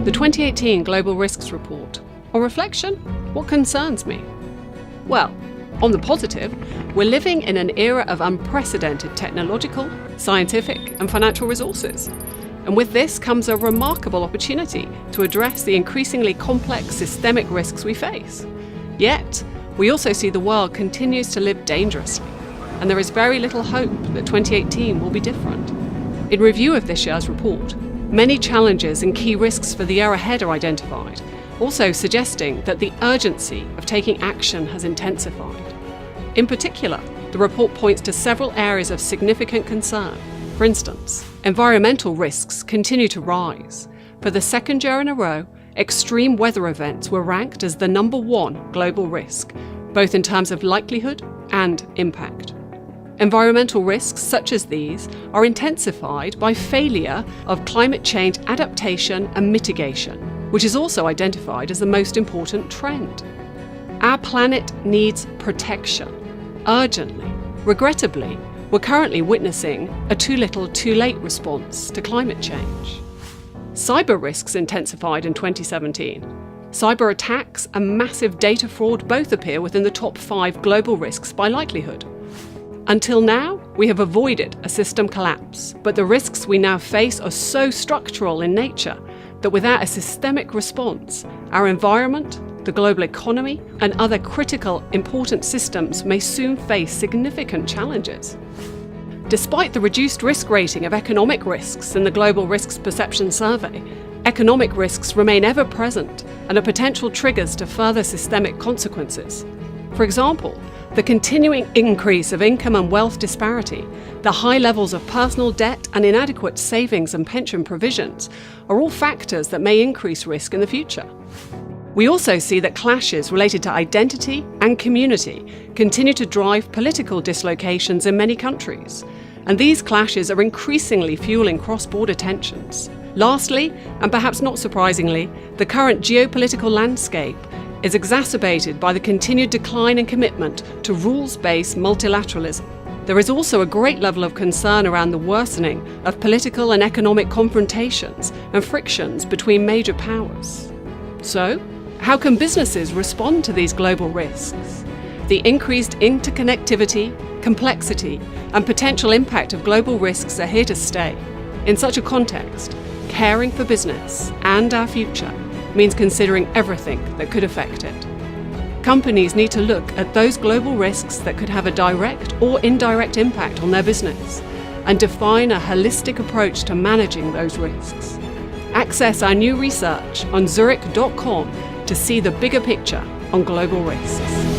The 2018 Global Risks Report. On reflection, what concerns me? Well, on the positive, we're living in an era of unprecedented technological, scientific, and financial resources. And with this comes a remarkable opportunity to address the increasingly complex systemic risks we face. Yet, we also see the world continues to live dangerously, and there is very little hope that 2018 will be different. In review of this year's report, many challenges and key risks for the year ahead are identified, also suggesting that the urgency of taking action has intensified. In particular, the report points to several areas of significant concern. For instance, environmental risks continue to rise. For the second year in a row, extreme weather events were ranked as the #1 global risk, both in terms of likelihood and impact. Environmental risks such as these are intensified by failure of climate change adaptation and mitigation, which is also identified as the most important trend. Our planet needs protection, urgently. Regrettably, we're currently witnessing a too little, too late response to climate change. Cyber risks intensified in 2017. Cyber attacks and massive data fraud both appear within the top 5 global risks by likelihood. Until now, we have avoided a system collapse, but the risks we now face are so structural in nature that without a systemic response, our environment, the global economy, and other critical, important systems may soon face significant challenges. Despite the reduced risk rating of economic risks in the Global Risks Perception Survey, economic risks remain ever present and are potential triggers to further systemic consequences. For example, the continuing increase of income and wealth disparity, the high levels of personal debt and inadequate savings and pension provisions are all factors that may increase risk in the future. We also see that clashes related to identity and community continue to drive political dislocations in many countries, and these clashes are increasingly fueling cross-border tensions. Lastly, and perhaps not surprisingly, the current geopolitical landscape is exacerbated by the continued decline in commitment to rules-based multilateralism. There is also a great level of concern around the worsening of political and economic confrontations and frictions between major powers. So, how can businesses respond to these global risks? The increased interconnectivity, complexity, and potential impact of global risks are here to stay. In such a context, caring for business and our future means considering everything that could affect it. Companies need to look at those global risks that could have a direct or indirect impact on their business and define a holistic approach to managing those risks. Access our new research on Zurich.com to see the bigger picture on global risks.